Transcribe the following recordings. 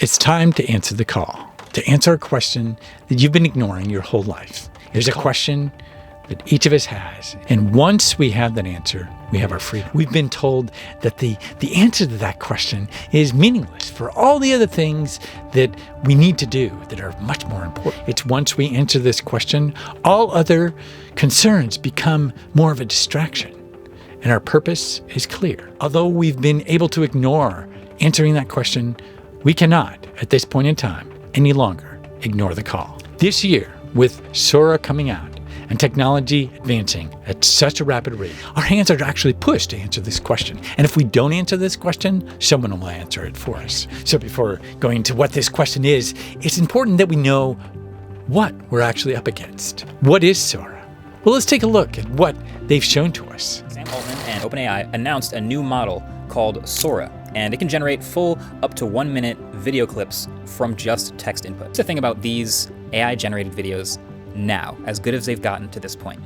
It's time to answer the call, to answer a question that you've been ignoring your whole life. There's a question that each of us has, and once we have that answer, we have our freedom. We've been told that the answer to that question is meaningless for all the other things that we need to do that are much more important. It's once we answer this question, all other concerns become more of a distraction, and our purpose is clear. Although we've been able to ignore answering that question, we cannot, at this point in time, any longer ignore the call. This year, with Sora coming out and technology advancing at such a rapid rate, our hands are actually pushed to answer this question. And if we don't answer this question, someone will answer it for us. So before going into what this question is, it's important that we know what we're actually up against. What is Sora? Well, let's take a look at what they've shown to us. Sam Altman and OpenAI announced a new model called Sora, and it can generate full up to 1 minute video clips from just text input. The thing about these AI-generated videos now, as good as they've gotten to this point,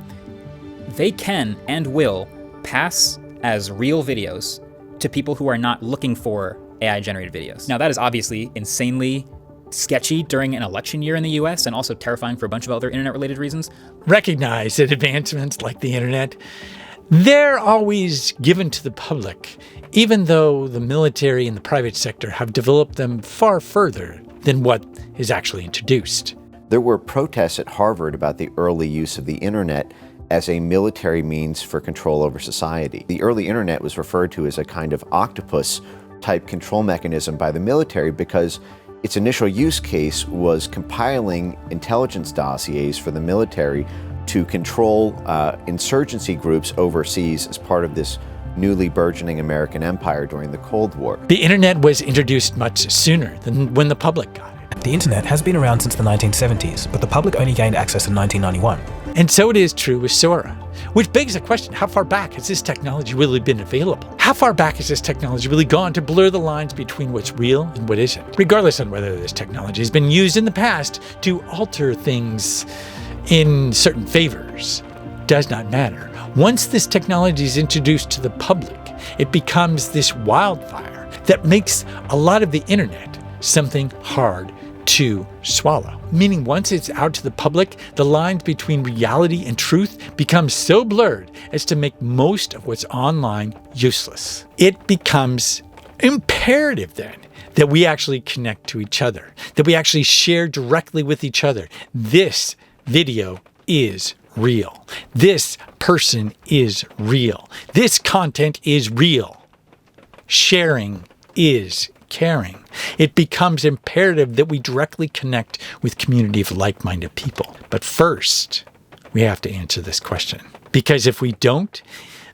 they can and will pass as real videos to people who are not looking for AI-generated videos. Now, that is obviously insanely sketchy during an election year in the US and also terrifying for a bunch of other internet-related reasons. Recognize that advancements like the internet, they're always given to the public, even though the military and the private sector have developed them far further than what is actually introduced. There were protests at Harvard about the early use of the internet as a military means for control over society. The early internet was referred to as a kind of octopus-type control mechanism by the military because its initial use case was compiling intelligence dossiers for the military to control insurgency groups overseas as part of this newly burgeoning American empire during the Cold War. The internet was introduced much sooner than when the public got it. The internet has been around since the 1970s, but the public only gained access in 1991. And so it is true with Sora, which begs the question, how far back has this technology really been available? How far back has this technology really gone to blur the lines between what's real and what isn't? Regardless on whether this technology has been used in the past to alter things in certain favors, does not matter. Once this technology is introduced to the public, it becomes this wildfire that makes a lot of the internet something hard to swallow. Meaning once it's out to the public, the lines between reality and truth become so blurred as to make most of what's online useless. It becomes imperative then that we actually connect to each other, that we actually share directly with each other. This video is real. This person is real. This content is real. Sharing is caring. It becomes imperative that we directly connect with a community of like-minded people. But first, we have to answer this question. Because if we don't,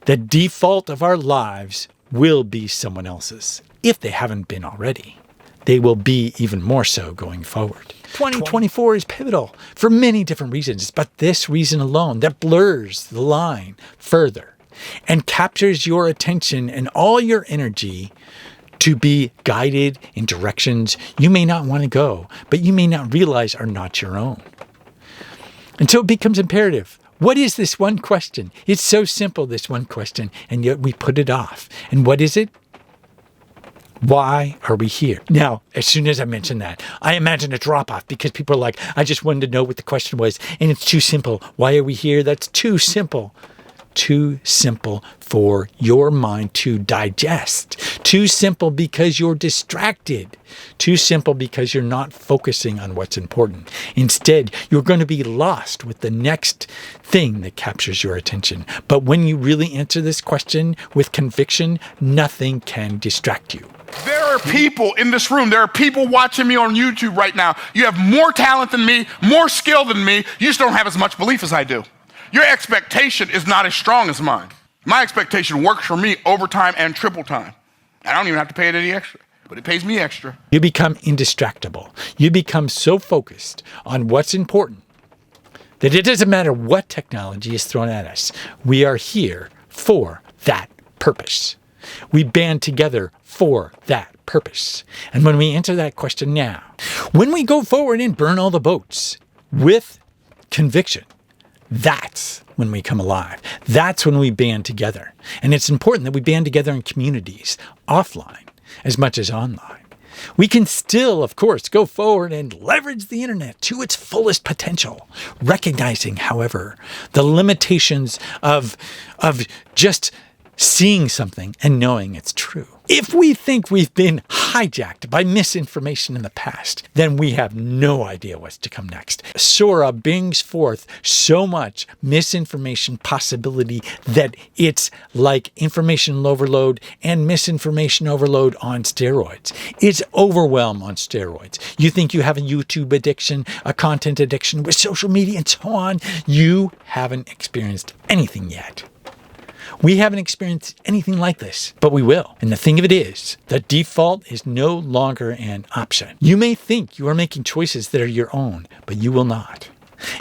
the default of our lives will be someone else's. If they haven't been already, they will be even more so going forward. 2024 is pivotal for many different reasons, but this reason alone that blurs the line further and captures your attention and all your energy to be guided in directions you may not want to go, but you may not realize are not your own. And so it becomes imperative. What is this one question? It's so simple, this one question, and yet we put it off. And what is it? Why are we here? Now, as soon as I mention that, I imagine a drop-off because people are like, I just wanted to know what the question was, and it's too simple. Why are we here? That's too simple. Too simple for your mind to digest. Too simple because you're distracted. Too simple because you're not focusing on what's important. Instead, you're going to be lost with the next thing that captures your attention. But when you really answer this question with conviction, nothing can distract you. There are people in this room, there are people watching me on YouTube right now. You have more talent than me, more skill than me. You just don't have as much belief as I do. Your expectation is not as strong as mine. My expectation works for me overtime and triple time. I don't even have to pay it any extra, but it pays me extra. You become indistractable. You become so focused on what's important that it doesn't matter what technology is thrown at us. We are here for that purpose. We band together for that purpose. And when we answer that question now, when we go forward and burn all the boats with conviction, that's when we come alive. That's when we band together. And it's important that we band together in communities, offline as much as online. We can still, of course, go forward and leverage the internet to its fullest potential, recognizing, however, the limitations of just seeing something and knowing it's true. If we think we've been hijacked by misinformation in the past, then we have no idea what's to come next. Sora brings forth so much misinformation possibility that it's like information overload and misinformation overload on steroids. It's overwhelm on steroids. You think you have a YouTube addiction, a content addiction with social media and so on. You haven't experienced anything yet. We haven't experienced anything like this, but we will. And the thing of it is, the default is no longer an option. You may think you are making choices that are your own, but you will not.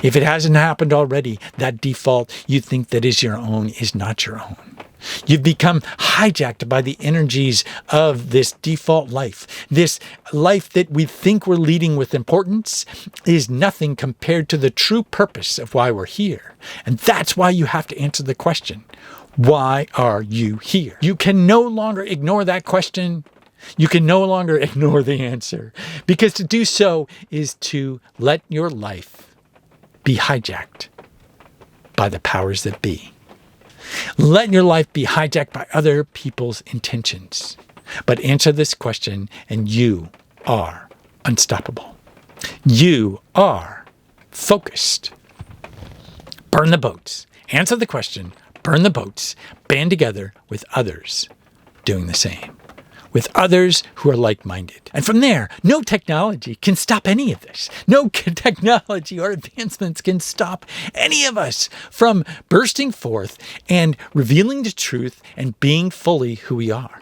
If it hasn't happened already, that default you think that is your own is not your own. You've become hijacked by the energies of this default life. This life that we think we're leading with importance is nothing compared to the true purpose of why we're here. And that's why you have to answer the question, why are you here? You can no longer ignore that question. You can no longer ignore the answer, because to do so is to let your life be hijacked by the powers that be. Let your life be hijacked by other people's intentions. But answer this question and you are unstoppable. You are focused. Burn the boats. Answer the question. Burn the boats, band together with others doing the same, with others who are like-minded. And from there, no technology can stop any of this. No technology or advancements can stop any of us from bursting forth and revealing the truth and being fully who we are.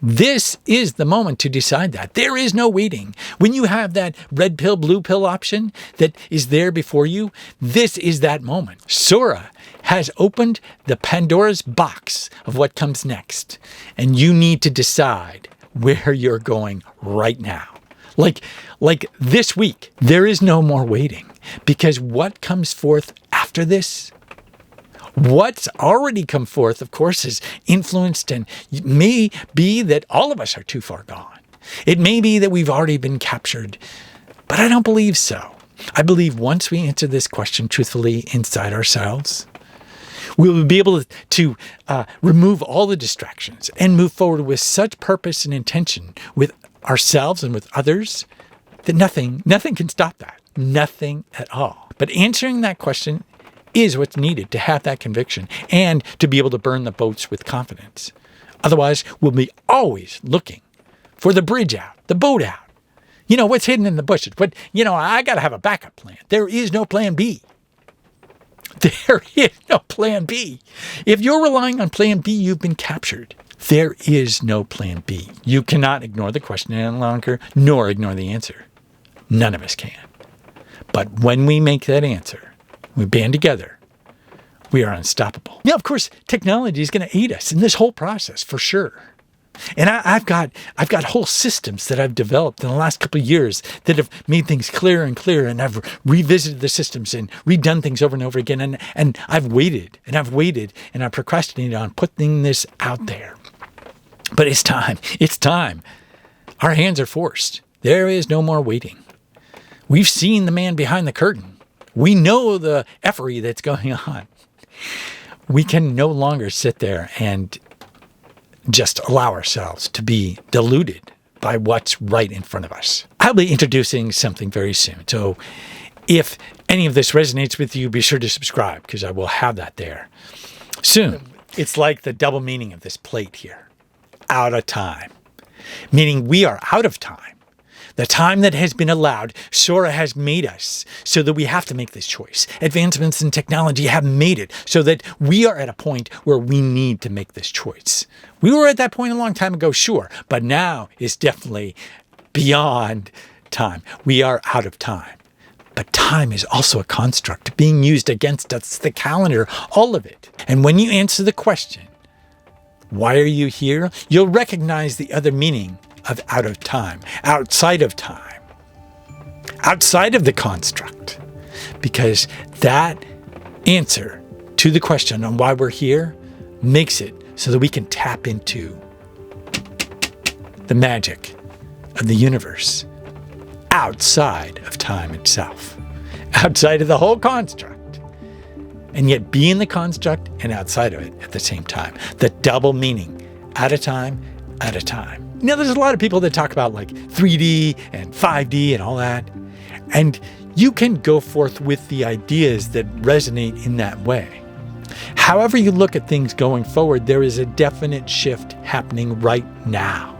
This is the moment to decide that. There is no waiting. When you have that red pill, blue pill option that is there before you, this is that moment. Sora has opened the Pandora's box of what comes next, and you need to decide where you're going right now. Like this week, there is no more waiting, because what comes forth after this, what's already come forth, of course, is influenced, and it may be that all of us are too far gone. It may be that we've already been captured, but I don't believe so. I believe once we answer this question truthfully inside ourselves, we will be able to remove all the distractions and move forward with such purpose and intention with ourselves and with others that nothing can stop that. Nothing at all. But answering that question is what's needed to have that conviction and to be able to burn the boats with confidence. Otherwise, we'll be always looking for the bridge out, the boat out. You know, what's hidden in the bushes. But, I got to have a backup plan. There is no plan B. There is no plan B. If you're relying on plan B, you've been captured. There is no plan B. You cannot ignore the question any longer, nor ignore the answer. None of us can. But when we make that answer, we band together, we are unstoppable. Now, of course, technology is going to aid us in this whole process for sure. And I've got whole systems that I've developed in the last couple of years that have made things clearer and clearer, and I've revisited the systems and redone things over and over again. And I've waited and I've procrastinated on putting this out there. But it's time. It's time. Our hands are forced. There is no more waiting. We've seen the man behind the curtain. We know the effery that's going on. We can no longer sit there and just allow ourselves to be deluded by what's right in front of us. I'll be introducing something very soon. So if any of this resonates with you, be sure to subscribe, because I will have that there soon. It's like the double meaning of this plate here. Out of time. Meaning we are out of time. The time that has been allowed, Sora has made us so that we have to make this choice. Advancements in technology have made it so that we are at a point where we need to make this choice. We were at that point a long time ago, sure, but now it's definitely beyond time. We are out of time. But time is also a construct being used against us, the calendar, all of it. And when you answer the question, why are you here? You'll recognize the other meaning of out of time, outside of time, outside of the construct, because that answer to the question on why we're here makes it so that we can tap into the magic of the universe outside of time itself, outside of the whole construct, and yet be in the construct and outside of it at the same time. The double meaning, at a time, at a time. Now, there's a lot of people that talk about like 3D and 5D and all that, and you can go forth with the ideas that resonate in that way. However you look at things going forward, there is a definite shift happening right now.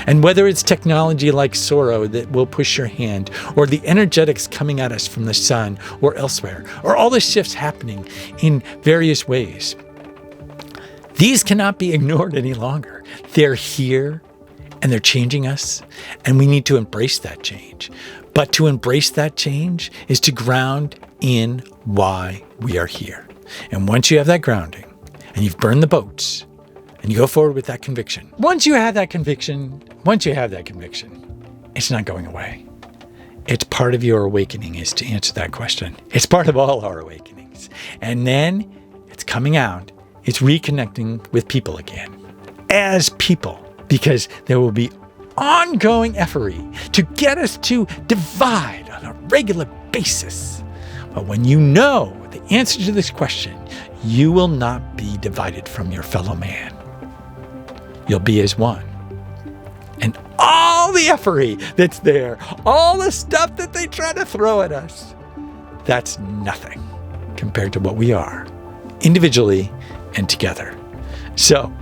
And whether it's technology like Sora that will push your hand, or the energetics coming at us from the sun or elsewhere, or all the shifts happening in various ways, these cannot be ignored any longer. They're here and they're changing us, and we need to embrace that change. But to embrace that change is to ground in why we are here. And once you have that grounding and you've burned the boats and you go forward with that conviction, once you have that conviction, it's not going away. It's part of your awakening is to answer that question. It's part of all our awakenings. And then it's coming out. It's reconnecting with people again as people, because there will be ongoing efforty to get us to divide on a regular basis. But when you know the answer to this question, you will not be divided from your fellow man. You'll be as one. And all the effery that's there, all the stuff that they try to throw at us, that's nothing compared to what we are, individually and together. So,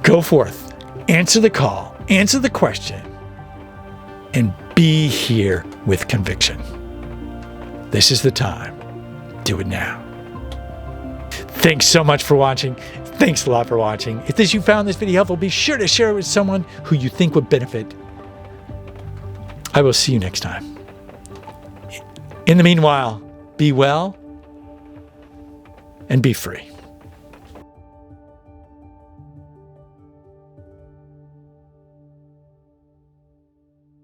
go forth, answer the call, answer the question, and be here with conviction. This is the time. Do it now. Thanks so much for watching. Thanks a lot for watching. If you found this video helpful, be sure to share it with someone who you think would benefit. I will see you next time. In the meanwhile, be well and be free.